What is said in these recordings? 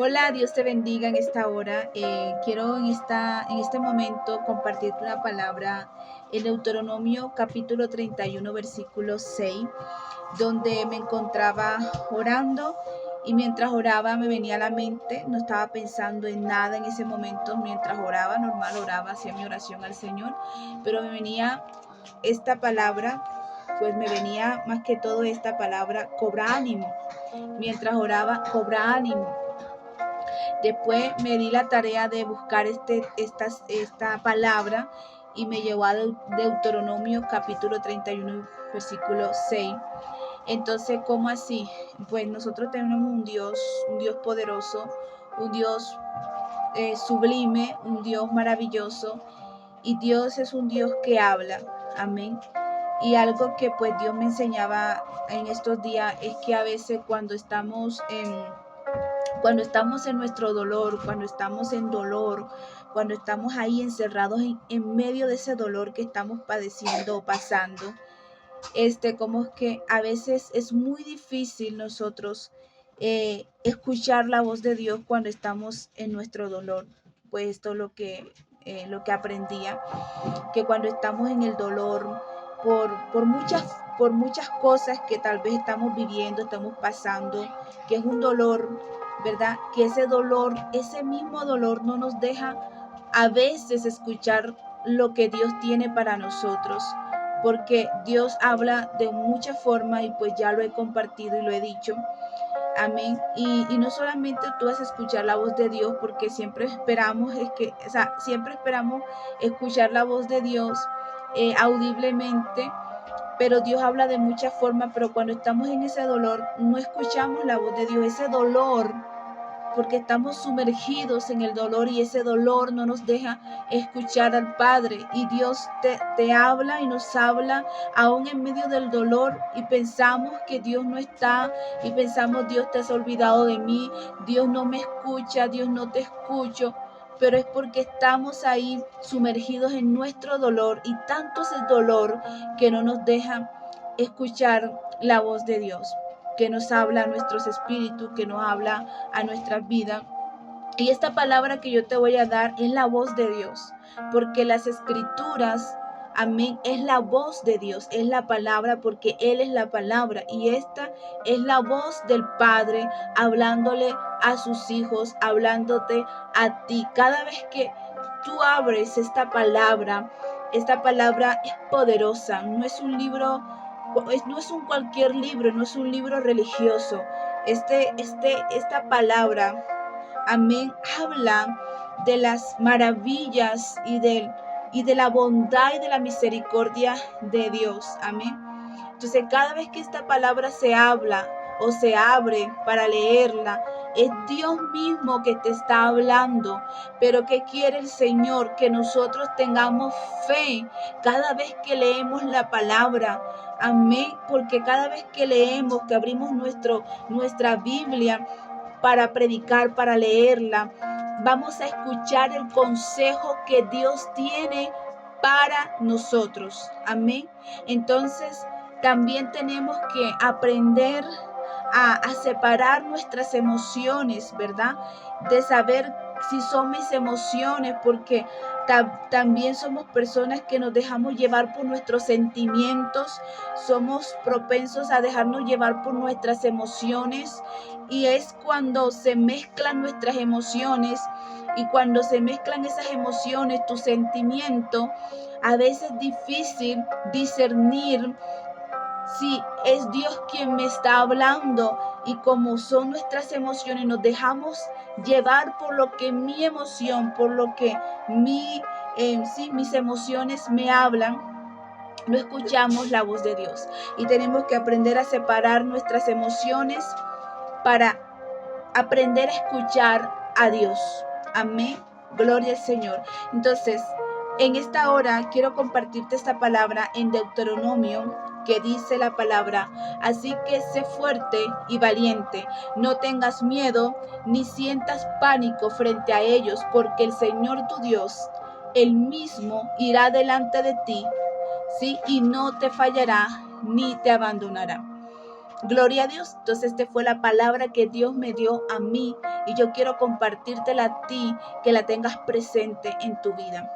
Hola, Dios te bendiga en esta hora. Quiero en este momento compartirte una palabra en Deuteronomio capítulo 31 versículo 6, donde me encontraba orando y mientras oraba me venía a la mente, no estaba pensando en nada en ese momento mientras oraba, normal oraba, hacía mi oración al Señor, pero me venía esta palabra, pues me venía más que todo esta palabra, cobra ánimo. Mientras oraba, cobra ánimo. Después me di la tarea de buscar esta palabra y me llevó a Deuteronomio capítulo 31, versículo 6. Entonces, ¿cómo así? Pues nosotros tenemos un Dios poderoso, un Dios sublime, un Dios maravilloso, y Dios es un Dios que habla. Amén. Y algo que pues Dios me enseñaba en estos días es que a veces cuando estamos en nuestro dolor, cuando estamos en dolor, cuando estamos ahí encerrados en medio de ese dolor que estamos padeciendo o pasando, como es que a veces es muy difícil nosotros escuchar la voz de Dios cuando estamos en nuestro dolor. Pues esto es lo que aprendía, que cuando estamos en el dolor por muchas cosas que tal vez estamos viviendo, estamos pasando, que es un dolor, ¿verdad? Que ese dolor, ese mismo dolor no nos deja a veces escuchar lo que Dios tiene para nosotros, porque Dios habla de muchas formas y pues ya lo he compartido y lo he dicho. Amén. Y no solamente tú vas a escuchar la voz de Dios, porque siempre esperamos, siempre esperamos escuchar la voz de Dios audiblemente, pero Dios habla de muchas formas, pero cuando estamos en ese dolor, no escuchamos la voz de Dios, ese dolor, porque estamos sumergidos en el dolor y ese dolor no nos deja escuchar al Padre. Y Dios te habla y nos habla aún en medio del dolor y pensamos que Dios no está y pensamos Dios te has olvidado de mí, Dios no me escucha, Dios no te escucho. Pero es porque estamos ahí sumergidos en nuestro dolor y tanto es el dolor que no nos deja escuchar la voz de Dios, que nos habla a nuestros espíritus, que nos habla a nuestras vidas. Y esta palabra que yo te voy a dar es la voz de Dios, porque las escrituras, amén, es la voz de Dios, es la palabra, porque Él es la palabra. Y esta es la voz del Padre hablándole a sus hijos, hablándote a ti. Cada vez que tú abres esta palabra es poderosa, no es un libro, no es un cualquier libro, no es un libro religioso. Esta palabra, amén, habla de las maravillas y de la bondad y de la misericordia de Dios. Amén. Entonces, cada vez que esta palabra se habla o se abre para leerla, es Dios mismo que te está hablando. Pero ¿qué quiere el Señor? Que nosotros tengamos fe cada vez que leemos la palabra. Amén. Porque cada vez que leemos, que abrimos nuestra Biblia, para predicar, para leerla, vamos a escuchar el consejo que Dios tiene para nosotros. Amén. Entonces, también tenemos que aprender a separar nuestras emociones, ¿verdad? De saber si son mis emociones, porque también somos personas que nos dejamos llevar por nuestros sentimientos, somos propensos a dejarnos llevar por nuestras emociones, y es cuando se mezclan nuestras emociones y cuando se mezclan esas emociones, tu sentimiento, a veces es difícil discernir si es Dios quien me está hablando, y como son nuestras emociones, nos dejamos llevar por lo que mi emoción, por lo que mis emociones me hablan. No escuchamos la voz de Dios y tenemos que aprender a separar nuestras emociones para aprender a escuchar a Dios. Amén. Gloria al Señor. Entonces, en esta hora quiero compartirte esta palabra en Deuteronomio, que dice la palabra: así que sé fuerte y valiente, no tengas miedo ni sientas pánico frente a ellos, porque el Señor tu Dios, Él mismo irá delante de ti, ¿sí? Y no te fallará ni te abandonará. Gloria a Dios. Entonces, esta fue la palabra que Dios me dio a mí y yo quiero compartírtela a ti, que la tengas presente en tu vida.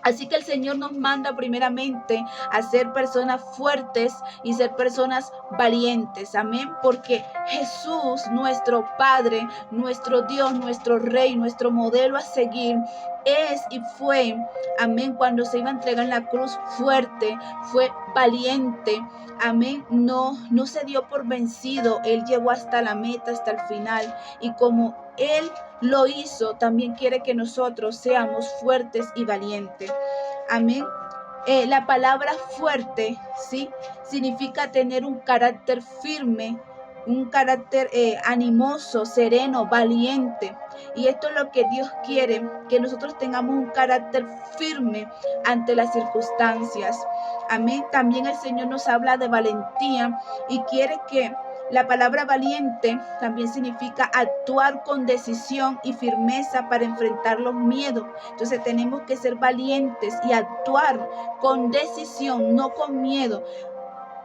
Así que el Señor nos manda primeramente a ser personas fuertes y ser personas valientes. Amén. Porque Jesús, nuestro Padre, nuestro Dios, nuestro Rey, nuestro modelo a seguir, es y fue, amén, cuando se iba a entregar en la cruz, fuerte, fue valiente. Amén. No se dio por vencido. Él llegó hasta la meta, hasta el final. Y como Él lo hizo, también quiere que nosotros seamos fuertes y valientes. Amén. La palabra fuerte, ¿sí? Significa tener un carácter firme, un carácter animoso, sereno, valiente. Y esto es lo que Dios quiere, que nosotros tengamos un carácter firme ante las circunstancias. Amén. También el Señor nos habla de valentía y quiere que la palabra valiente también significa actuar con decisión y firmeza para enfrentar los miedos. Entonces tenemos que ser valientes y actuar con decisión, no con miedo,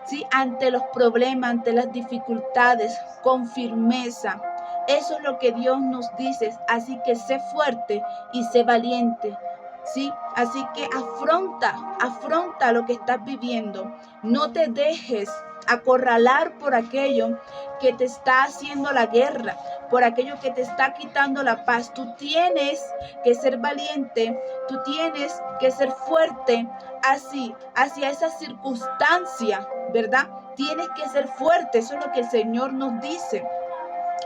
¿sí? Ante los problemas, ante las dificultades, con firmeza. Eso es lo que Dios nos dice. Así que sé fuerte y sé valiente. ¿Sí? Así que afronta lo que estás viviendo. No te dejes acorralar por aquello que te está haciendo la guerra, por aquello que te está quitando la paz. Tú tienes que ser valiente, tú tienes que ser fuerte hacia esa circunstancia, ¿verdad? Tienes que ser fuerte, eso es lo que el Señor nos dice.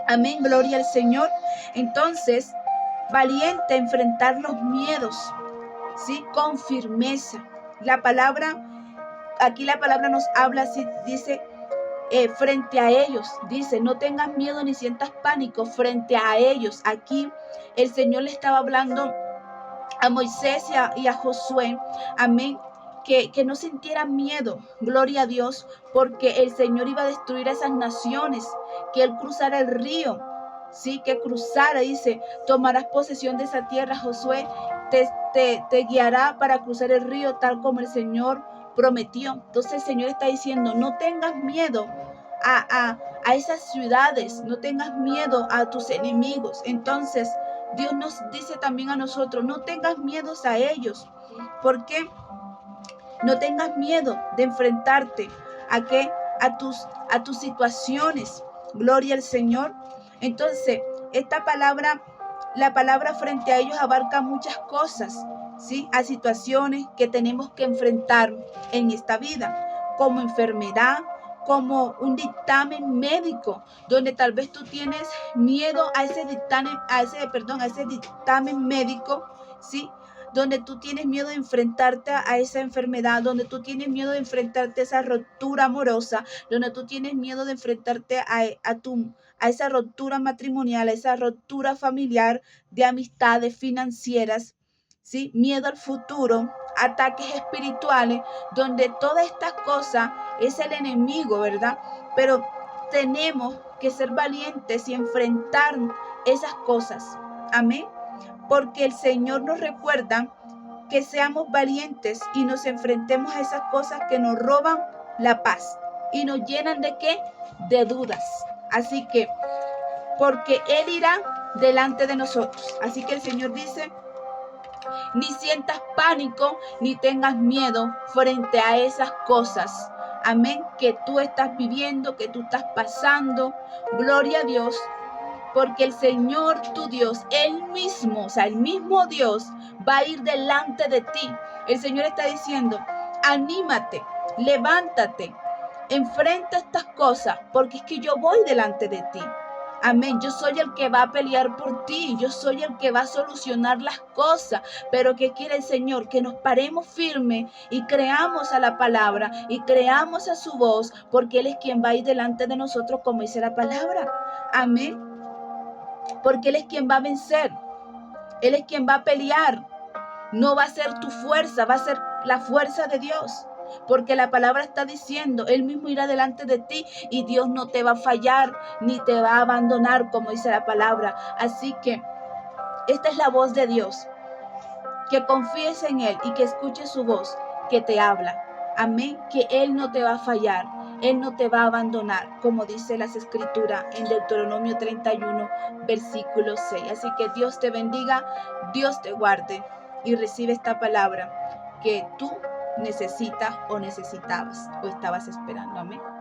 Amén, gloria al Señor. Entonces, valiente enfrentar los miedos, ¿sí? Con firmeza. Aquí la palabra nos habla así, dice, frente a ellos, dice, no tengas miedo ni sientas pánico frente a ellos. Aquí el Señor le estaba hablando a Moisés y a Josué, amén, que no sintieran miedo, gloria a Dios, porque el Señor iba a destruir a esas naciones, que Él cruzara el río, sí, que cruzara, dice, tomarás posesión de esa tierra, Josué, te guiará para cruzar el río tal como el Señor prometió. Entonces el Señor está diciendo, no tengas miedo a esas ciudades, no tengas miedo a tus enemigos. Entonces Dios nos dice también a nosotros, no tengas miedos a ellos. ¿Por qué? No tengas miedo de enfrentarte a tus situaciones. Gloria al Señor. Entonces, la palabra frente a ellos abarca muchas cosas, ¿sí? A situaciones que tenemos que enfrentar en esta vida, como enfermedad, como un dictamen médico, donde tal vez tú tienes miedo a ese dictamen médico, ¿sí? Donde tú tienes miedo de enfrentarte a esa enfermedad, donde tú tienes miedo de enfrentarte a esa ruptura amorosa, donde tú tienes miedo de enfrentarte a esa ruptura matrimonial, a esa ruptura familiar, de amistades financieras, ¿sí? Miedo al futuro, ataques espirituales, donde todas estas cosas es el enemigo, ¿verdad? Pero tenemos que ser valientes y enfrentar esas cosas. Amén. Porque el Señor nos recuerda que seamos valientes y nos enfrentemos a esas cosas que nos roban la paz y nos llenan ¿de qué? De dudas. Así que, porque Él irá delante de nosotros. Así que el Señor dice, ni sientas pánico, ni tengas miedo frente a esas cosas. Amén, que tú estás viviendo, que tú estás pasando. Gloria a Dios. Porque el Señor tu Dios, Él mismo, o sea, el mismo Dios va a ir delante de ti. El Señor está diciendo, anímate, levántate, enfrenta estas cosas, porque es que yo voy delante de ti. Amén, yo soy el que va a pelear por ti, yo soy el que va a solucionar las cosas, pero ¿qué quiere el Señor? Que nos paremos firmes y creamos a la palabra y creamos a su voz, porque Él es quien va a ir delante de nosotros, como dice la palabra. Amén. Porque Él es quien va a vencer, Él es quien va a pelear. No va a ser tu fuerza, va a ser la fuerza de Dios. Porque la palabra está diciendo, Él mismo irá delante de ti y Dios no te va a fallar ni te va a abandonar, como dice la palabra. Así que esta es la voz de Dios. Que confíes en Él y que escuches su voz que te habla. Amén, que Él no te va a fallar. Él no te va a abandonar, como dice las escrituras en Deuteronomio 31, versículo 6. Así que Dios te bendiga, Dios te guarde y recibe esta palabra que tú necesitas o necesitabas o estabas esperando. Amén.